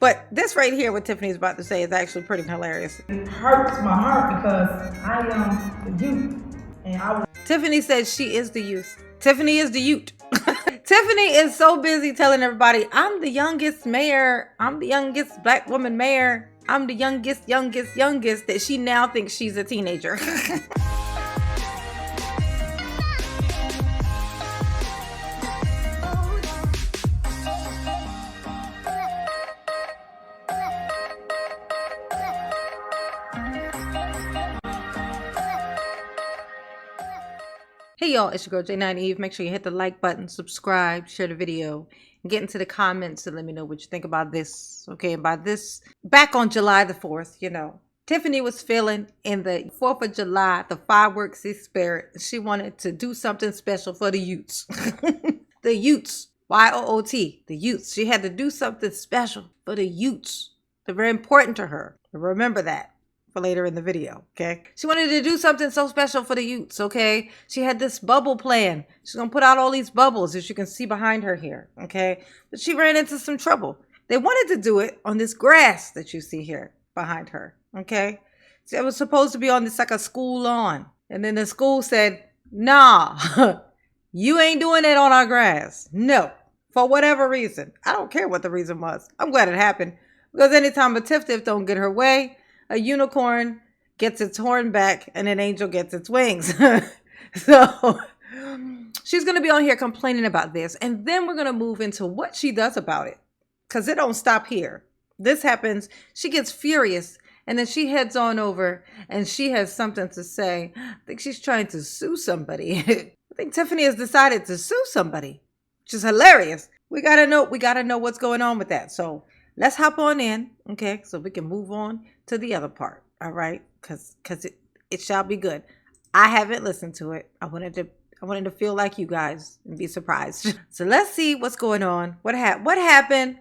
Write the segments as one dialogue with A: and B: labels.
A: But this right here, what Tiffany's about to say, is actually pretty hilarious.
B: It hurts my heart because I am the youth. And
A: Tiffany said she is the youth. Tiffany is the youth. Tiffany is so busy telling everybody, I'm the youngest mayor. I'm the youngest black woman mayor. I'm the youngest, that she now thinks she's a teenager. Hey y'all, it's your girl J9 Eve. Make sure you hit the like button, subscribe, share the video, and get into the comments to let me know what you think about this. Okay, about this, back on July the 4th, you know, Tiffany was feeling in the 4th of July, the fireworks spirit. She wanted to do something special for the youths. The youths, Y-O-O-T, the youths. She had to do something special for the youths. They're very important to her. Remember that for later in the video, okay? She wanted to do something so special for the youths, okay? She had this bubble plan. She's gonna put out all these bubbles, as you can see behind her here, okay? But she ran into some trouble. They wanted to do it on this grass that you see here behind her, okay? So it was supposed to be on this like a school lawn. And then the school said, nah, you ain't doing it on our grass. No, for whatever reason. I don't care what the reason was. I'm glad it happened, because anytime a Tiff don't get her way, a unicorn gets its horn back and an angel gets its wings. So she's going to be on here complaining about this. And then we're going to move into what she does about it, because it don't stop here. This happens. She gets furious, and then she heads on over and she has something to say. I think she's trying to sue somebody. I think Tiffany has decided to sue somebody, which is hilarious. We got to know what's going on with that. So let's hop on in, okay, so we can move on to the other part, all right? Because it shall be good. I haven't listened to it. I wanted to feel like you guys and be surprised. So let's see what's going on. What happened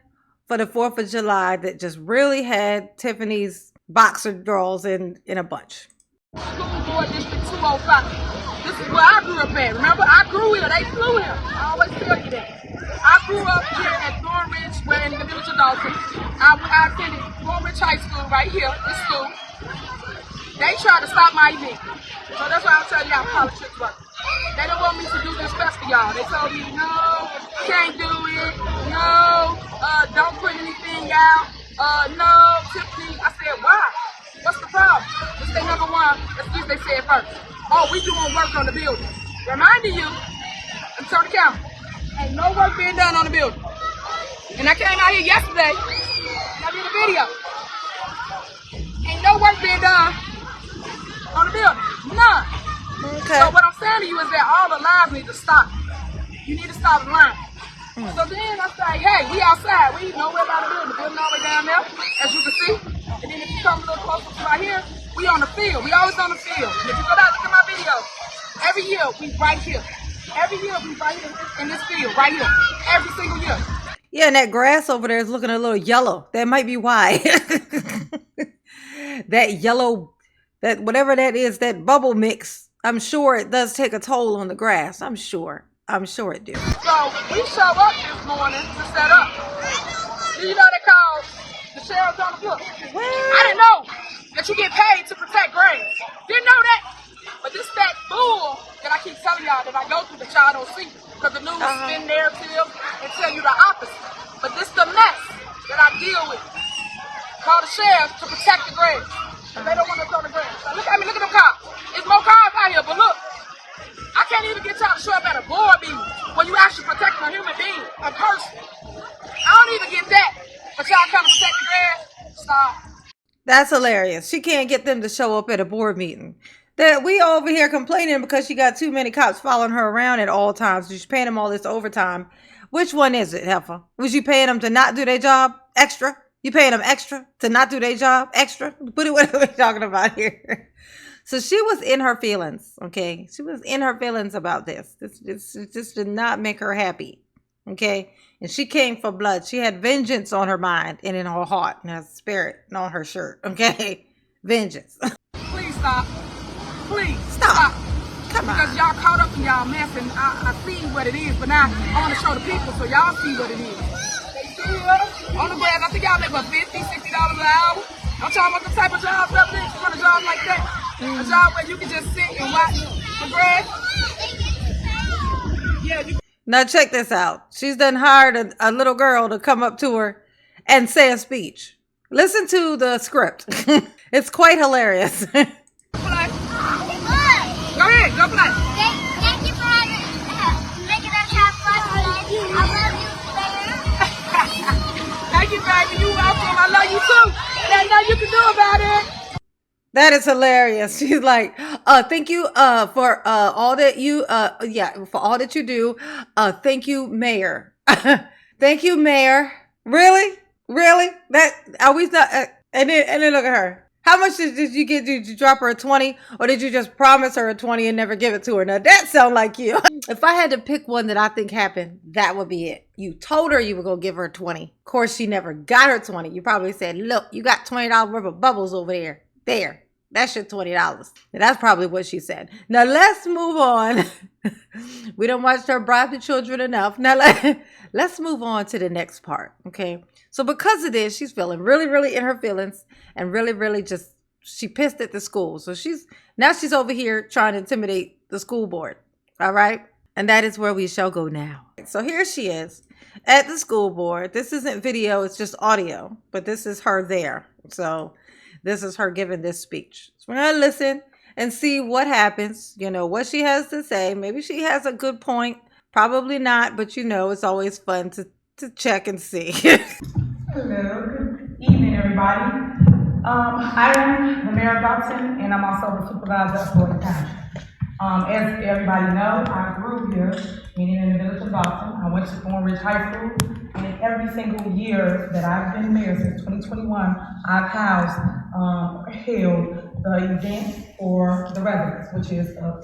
A: for the 4th of July that just really had Tiffany's boxer drawers in a bunch?
C: School Board District 205. This is where I grew up at. Remember, I grew here. They flew here. I always tell you that. I grew up here at Thornridge, where in the village of Dawson. I attended Thornridge High School right here, this school. They tried to stop my event. So that's why I'm telling y'all politics work. They don't want me to do this fest for y'all. They told me, no, can't do it. No, don't put anything out. No, Tiffany. I said, why? What's the problem? This they number one. That's what they said first. Oh, we doing work on the building. Reminding you, and turn the camera. Ain't no work being done on the building. And I came out here yesterday, and I did a video. Ain't no work being done on the building. None.
A: Okay.
C: So what I'm saying to you is that all the lies need to stop. You need to stop lying. So then I say, hey, we outside. We know where about the building. The building all the way down there, as you can see. And then if you come a little closer to right here, we on the field. We always on the field. And if you go back look at my videos, every year we right here. Every year we right here in this field, right here. Every single year.
A: Yeah, and that grass over there is looking a little yellow. That might be why. That yellow, that whatever that is, that bubble mix, I'm sure it does take a toll on the grass. I'm sure it do.
C: So we show up this morning to set up. Do you know they call the sheriff's on the book? I didn't know that you get paid to protect grass. Didn't know that. But this that bull that I keep telling y'all that I go through that y'all don't see, because the news spin narrative and tell you the opposite. But this the mess that I deal with. Call the sheriff to protect the grass. They don't want to throw the grass. So look at me, look at them cops. There's more cars out here, but look, I can't even get y'all to show up at a board meeting when you actually protecting a human being, a person. I don't even get that, but y'all come to protect the grass. Stop.
A: That's hilarious. She can't get them to show up at a board meeting. That we over here complaining because she got too many cops following her around at all times. She's paying them all this overtime. Which one is it, Heifer? Was you paying them to not do their job extra? You paying them extra to not do their job extra? What are we talking about here? So she was in her feelings, okay? She was in her feelings about this. This did not make her happy, okay? And she came for blood. She had vengeance on her mind and in her heart and her spirit and on her shirt, okay? Vengeance.
C: Please stop. Please
A: Stop. Come on.
C: Because y'all caught up in y'all mess, and I see what it is, but now I want to show the people so y'all see what it is. They see Yeah, on the grass. I think y'all make about $50, $60 an hour. I'm talking about the type of jobs up there. You want a job like that? A job where you can just sit and watch the grass. Yeah.
A: Now check this out. She's done hired a little girl to come up to her and say a speech. Listen to the script. It's quite hilarious.
C: Play. Go ahead, go play.
D: Thank you for making us have fun today. I love you, Mayor.
C: Thank you, baby. You welcome. I love you too. There's nothing you can do about it.
A: That is hilarious. She's like, thank you for all that you for all that you do. Thank you, Mayor. Thank you, Mayor. Really? That are we not and then look at her. How much did you get? Did you drop her a 20? Or did you just promise her a 20 and never give it to her? Now that sounds like you. If I had to pick one that I think happened, that would be it. You told her you were going to give her 20. Of course, she never got her 20. You probably said, look, you got $20 worth of bubbles over there. There. That's your $20. And that's probably what she said. Now let's move on. We don't watch her bribe the children enough. Now let's move on to the next part. Okay. So because of this, she's feeling really in her feelings and really just, she pissed at the school. So she's over here trying to intimidate the school board. All right. And that is where we shall go now. So here she is at the school board. This isn't video. It's just audio, but this is her there. So this is her giving this speech. So we're going to listen and see what happens, what she has to say. Maybe she has a good point. Probably not, but it's always fun to check and see.
B: Hello, good evening, everybody. I am the Mayor of Dalton, and I'm also the supervisor of Florida County. As everybody knows, I grew here, meaning in the village of Dalton. I went to Thorn Ridge High School, and every single year that I've been mayor since 2021, I've held the event for the residents, which is a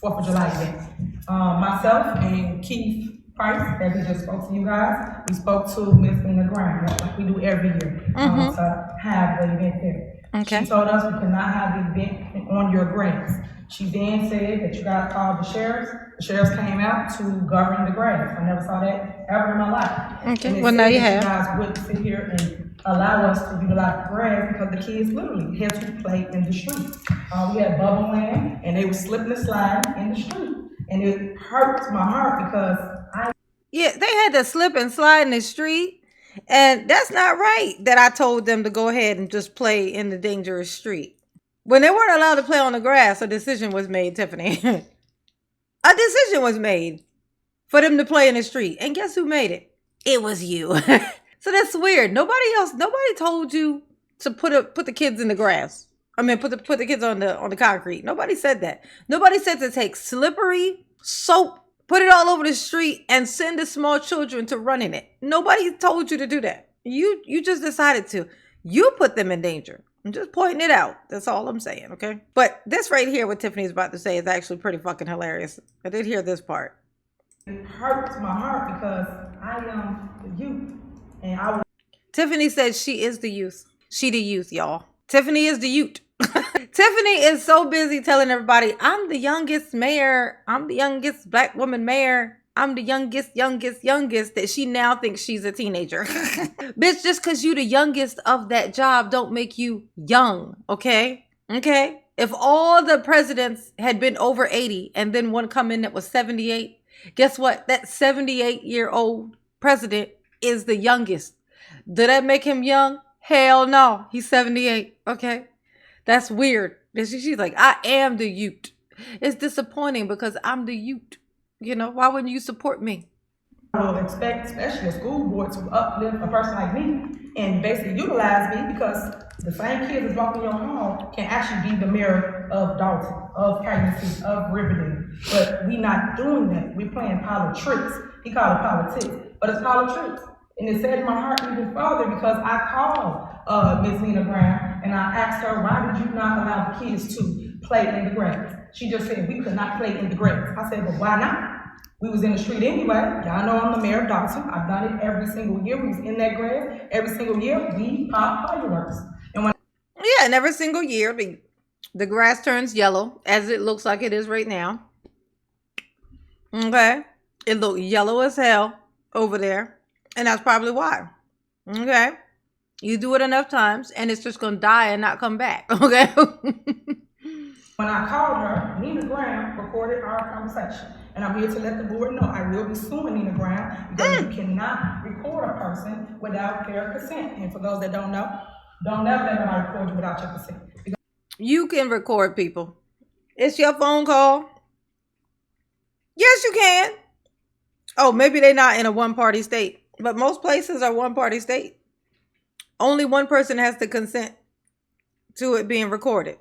B: 4th of July event. Myself and Keith Price, that we just spoke to you guys, we spoke to Miss Lena Graham, like we do every year, to have the event there.
A: Okay.
B: She told us we could not have the event on your grass. She then said that you guys called the sheriffs. The sheriffs came out to govern the grass. I never saw that ever in my life.
A: Okay. Well, now you have.
B: You guys wouldn't sit here and allow us to utilize the grass because the kids literally had to play in the street. We had bubble land, and they were slipping and sliding in the street. And it hurts my heart because
A: they had to slip and slide in the street. And that's not right that I told them to go ahead and just play in the dangerous street. When they weren't allowed to play on the grass, a decision was made, Tiffany. A decision was made for them to play in the street. And guess who made it? It was you. So that's weird. Nobody told you to put the kids in the grass. I mean, put the kids on the concrete. Nobody said that. Nobody said to take slippery soap, put it all over the street, and send the small children to run in it. Nobody told you to do that. You just decided to. You put them in danger. I'm just pointing it out. That's all I'm saying, okay? But this right here, what Tiffany's about to say, is actually pretty fucking hilarious. I did hear this part.
B: It hurts my heart because I am the youth, and
A: Tiffany said she is the youth. She the youth, y'all. Tiffany is the youth. Tiffany is so busy telling everybody, I'm the youngest mayor. I'm the youngest black woman mayor. I'm the youngest, that she now thinks she's a teenager. Bitch, just because you the youngest of that job don't make you young, okay? Okay? If all the presidents had been over 80 and then one come in that was 78, guess what? That 78-year-old president is the youngest. Did that make him young? Hell no. He's 78, okay? That's weird. She's like, I am the youth. It's disappointing because I'm the youth. Why wouldn't you support me?
B: I would expect, especially a school board, to uplift a person like me and basically utilize me because the same kids that's walking your hall can actually be the mayor of Dalton, of Calumet, of Riverdale. But we not doing that. We're playing politics. He called it politics, but it's politics. And it said my heart even further because I called Ms. Lena Graham and I asked her, why did you not allow the kids to play in the grass? She just said, we could not play in the grass. I said, but why not? We was in the street anyway. Y'all know I'm the mayor of Dalton. I've done it every single year. We was in that grass. Every single year, we pop fireworks.
A: And every single year, the grass turns yellow, as it looks like it is right now. Okay? It looked yellow as hell over there. And that's probably why. Okay. You do it enough times and it's just gonna die and not come back. Okay.
B: When I called her, Nina Graham recorded our conversation. And I'm here to let the board know I will be suing Nina Graham because you cannot record a person without their consent. And for those that don't know, don't never let nobody record you without your consent.
A: You can record people. It's your phone call. Yes, you can. Oh, maybe they're not in a one-party state, but most places are one-party state. Only one person has to consent to it being recorded.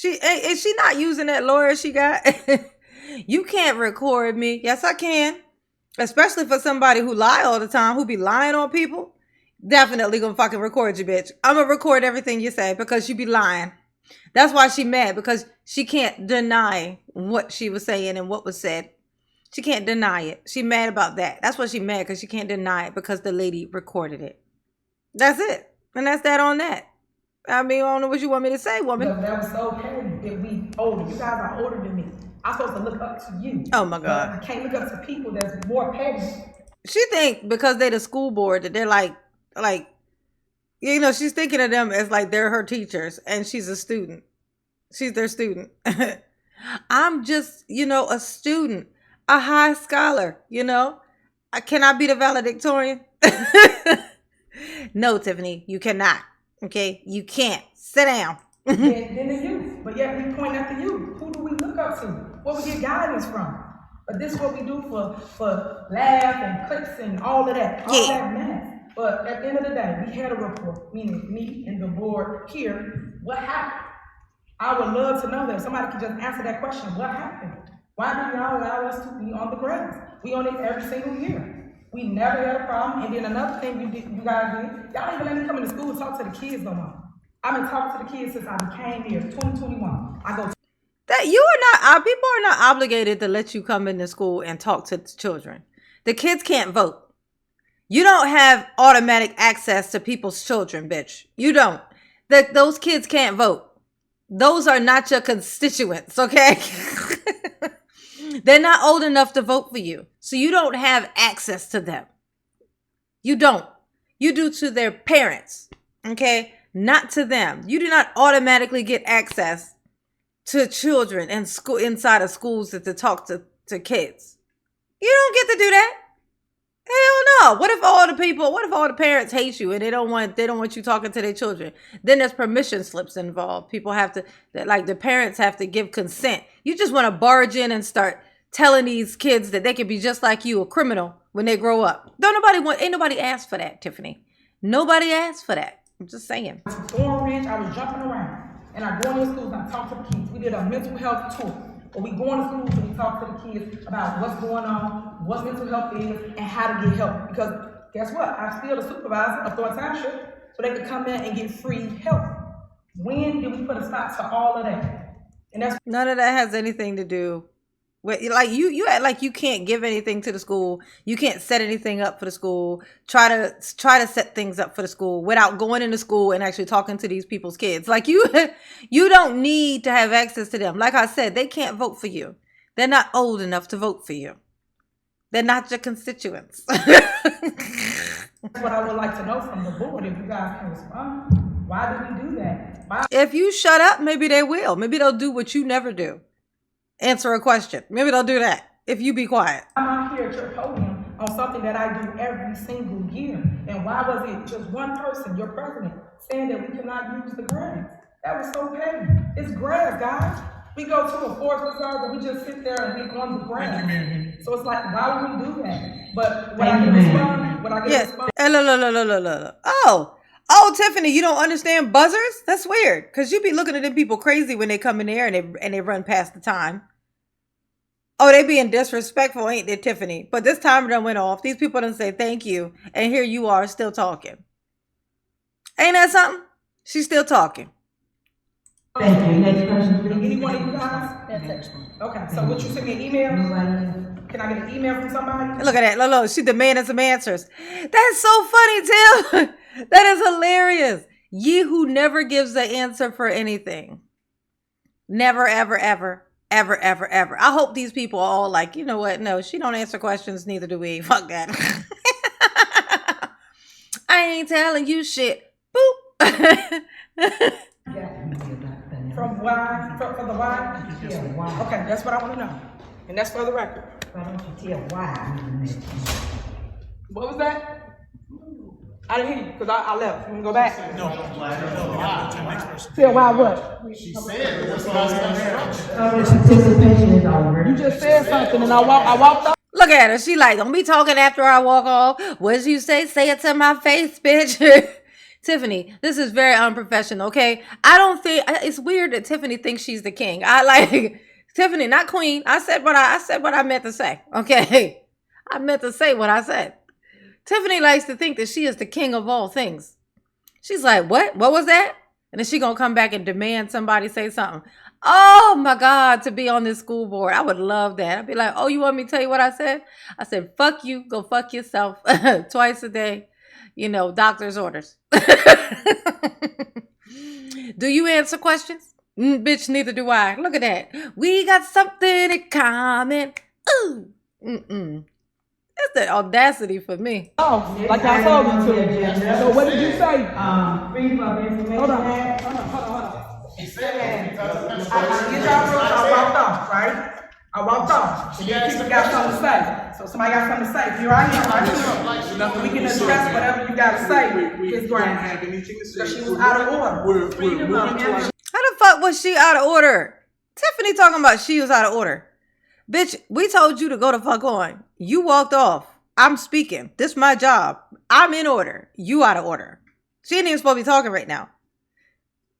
A: Is she not using that lawyer she got? You can't record me. Yes, I can. Especially for somebody who lie all the time, who be lying on people. Definitely gonna fucking record you, bitch. I'm gonna record everything you say because you be lying. That's why she mad, because she can't deny what she was saying and what was said. She can't deny it. She mad about that. That's why she mad, because she can't deny it because the lady recorded it. That's it. And that's that on that. I mean, I don't know what you want me to say, woman.
B: Because that was so petty that we older. You guys are older than me. I'm supposed to look up to you.
A: Oh my God.
B: But I can't look up to people that's more petty.
A: She think because they the school board that they're like, you know, she's thinking of them as like they're her teachers and she's a student. She's their student. I'm just, you know, a student, a high scholar, you know. Can I be the valedictorian? No, Tiffany, you cannot. Okay, you can't. Sit down.
B: Then the youth. But yet we point at the youth. Who do we look up to? Where we get guidance from? But this is what we do for laugh and clicks and all of that. All that math. But at the end of the day, we had a report, meaning me and the board here. What happened? I would love to know that. If somebody could just answer that question. What happened? Why do y'all allow us to be on the grass? We on it every single year. We never had a problem. And then another thing you guys did, y'all even let me come into school and talk to the kids no more. I've been talking to the kids since I became here, 2021. I go
A: that you are not, people are not obligated to let you come into school and talk to children. The kids can't vote. You don't have automatic access to people's children, bitch. You don't. Those kids can't vote. Those are not your constituents, okay? They're not old enough to vote for you. So you don't have access to them. You don't. You do to their parents, okay? Not to them. You do not automatically get access to children and school inside of schools to talk to kids. You don't get to do that. Hell no. What if all the parents hate you and they don't want you talking to their children? Then there's permission slips involved. People have to, like the parents have to give consent. You just want to barge in and start telling these kids that they can be just like you, a criminal, when they grow up. Ain't nobody asked for that, Tiffany. Nobody asked for that. I'm just saying.
B: Thorn Ridge, I was jumping around. And I go into schools and I talk to the kids. We did a mental health tour. Or we go into schools and we talk to the kids about what's going on, what mental health is, and how to get help. Because guess what? I'm still the supervisor of Thorn Township, so they could come in and get free help. When did we put a stop to all of that? And that's
A: none of that has anything to do with, like, you act like you can't give anything to the school. You can't set anything up for the school. Try to set things up for the school without going into school and actually talking to these people's kids. Like you don't need to have access to them. Like I said, they can't vote for you. They're not old enough to vote for you. They're not your constituents.
B: That's what I would like to know from the board, if you guys can respond. Why do we do that? Why?
A: If you shut up, maybe they will. Maybe they'll do what you never do. Answer a question. Maybe they'll do that if you be quiet.
B: I'm out here at your podium on something that I do every single year. And why was it just one person, your president, saying that we cannot use the grass? That was so petty. It's grass, guys. We go to a forest reserve and we just sit there and we on the grass. So it's like, why would we do that? But when I get respond,
A: Oh, Tiffany, you don't understand buzzers? That's weird. Because you be looking at them people crazy when they come in there and they run past the time. Oh, they being disrespectful, ain't they, Tiffany? But this timer done went off. These people done say thank you. And here you are still talking. Ain't that something? She's still talking.
E: Thank you. Next person, please.
B: Anyone of you guys? That's it. Okay, so would you send me an email? Can I get an email from somebody?
A: Look at that. Look, she demanding some answers. That's so funny, Tim. That is hilarious. Ye who never gives the answer for anything. Never, ever, ever, ever, ever, ever. I hope these people are all like, you know what? No, she don't answer questions. Neither do we. Fuck that. I ain't telling you shit. Boop.
B: From why? From the why?
E: Yeah, why?
B: Okay, that's what I want to know. And that's for the record.
E: Why don't you tell why you didn't make it?
B: What was that? I didn't hear you because I left. You want to go back?
F: No,
B: Tell why what?
F: she said it was instructions.
E: Participation is over.
B: You just said something and I walked off.
A: Look at her. She like, don't be talking after I walk off. What did you say? Say it to my face, bitch. Tiffany, this is very unprofessional, okay? I don't think, it's weird that Tiffany thinks she's the king. I like, Tiffany, not queen. I said what I meant to say, okay? I meant to say what I said. Tiffany likes to think that she is the king of all things. She's like, what? What was that? And then she gonna come back and demand somebody say something. Oh my God, to be on this school board. I would love that. I'd be like, oh, you want me to tell you what I said? I said, fuck you, go fuck yourself twice a day. You know, doctor's orders. Do you answer questions? Bitch, neither do I. Look at that. We got something in common. Ooh. That's the audacity for me.
B: Oh, like I told you to. So what did you say?
E: Freedom of Information
B: Hold on.
E: Act.
B: Hold on.
F: She said because of
B: I
F: instructions.
B: get y'all rules, I walked off, right? I walked off. And then people got something to say. So somebody got something to say. Here I am, right here. We can address whatever you got to say. It's
G: don't
B: grand.
G: have anything to say.
B: Because she was out of order.
G: We're
B: Freedom of
G: moving to our
B: information.
A: How the fuck was she out of order? Tiffany talking about she was out of order. Bitch, we told you to go the fuck on. You walked off. I'm speaking. This is my job. I'm in order. You out of order. She ain't even supposed to be talking right now.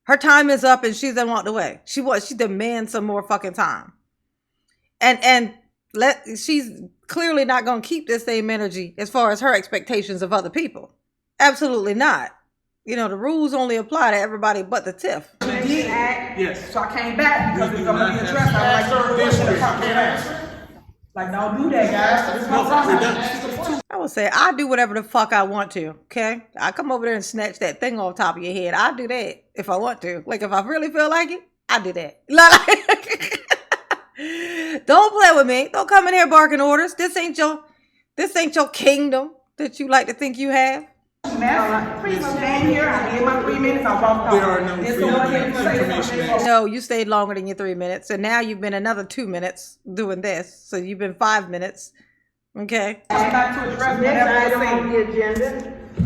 A: Her time is up and she's done walked away. She demands some more fucking time. And she's clearly not gonna keep this same energy as far as her expectations of other people. Absolutely not. You know, the rules only apply to everybody but the Tiff.
B: She did act.
G: Yes.
B: So I came back because it's going to be addressed. I was like, don't do that, guys. This is my problem.
A: I would say I do whatever the fuck I want to, okay? I come over there and snatch that thing off top of your head. I do that if I want to. Like, if I really feel like it, I do that. Don't play with me. Don't come in here barking orders. This ain't your kingdom that you like to think you have.
B: Please stand here. I did my 3 minutes. I walked off.
G: There are no
B: And so
G: freedom
B: go
G: of
B: ahead and say
G: information
B: something.
A: No, you stayed longer than your 3 minutes. And now you've been another 2 minutes doing this. So you've been 5 minutes. Okay?
B: I'm back to address
E: Next
B: whatever
E: item
B: you
E: on the agenda.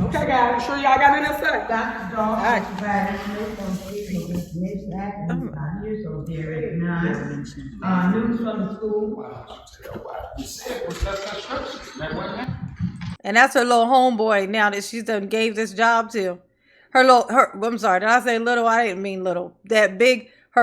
B: Okay, guys. Sure y'all got anything to say?
E: Dr. Dawes provided information on Freedom of Information Act, and he's not here, so they're recognized. News from the school.
F: She said it was just instructions. That wasn't happening.
A: And that's her little homeboy now that she's done gave this job to. I'm sorry, did I say little? I didn't mean little. Her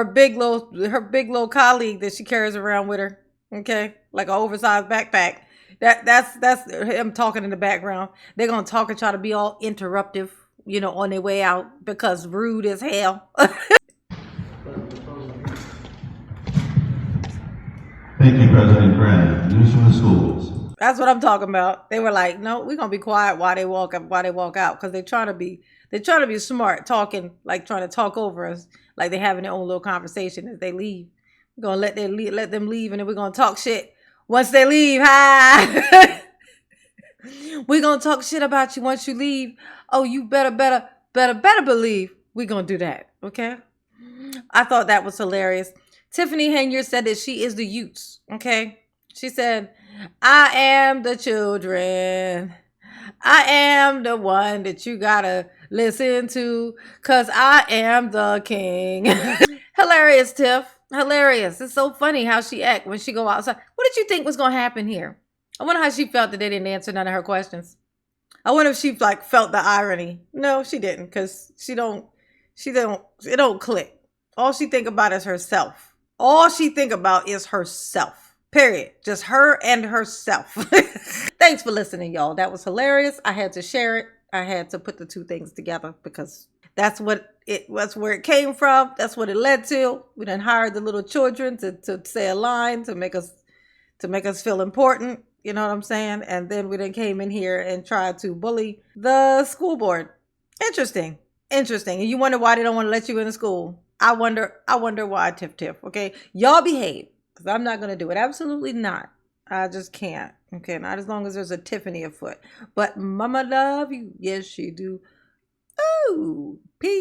A: big little colleague that she carries around with her. Okay? Like an oversized backpack. That's him talking in the background. They're gonna talk and try to be all interruptive, you know, on their way out because rude as hell.
H: Thank you, President Brown. News from the schools.
A: That's what I'm talking about. They were like, no, we're gonna be quiet while they walk out because they're trying to be smart, talking, like trying to talk over us, like they're having their own little conversation as they leave. We're gonna let them leave, and then we're gonna talk shit once they leave. Hi. We're gonna talk shit about you once you leave. Oh, you better believe we're gonna do that. Okay. I thought that was hilarious. Tiffany Henyard said that she is the youths. Okay. She said, I am the children. I am the one that you gotta listen to because I am the king. Hilarious, Tiff. Hilarious. It's so funny how she act when she go outside. What did you think was going to happen here? I wonder how she felt that they didn't answer none of her questions. I wonder if she like felt the irony. No, she didn't because it don't click. All she think about is herself. All she think about is herself. Period. Just her and herself. Thanks for listening, y'all. That was hilarious. I had to share it. I had to put the two things together because that's where it came from. That's what it led to. We done hired the little children to say a line to make us feel important. You know what I'm saying? And then we then came in here and tried to bully the school board. Interesting. And you wonder why they don't want to let you in the school. I wonder why, Tiff. Okay, y'all behave. Because I'm not going to do it. Absolutely not. I just can't. Okay, not as long as there's a Tiffany afoot. But mama love you. Yes, she do. Ooh, peace.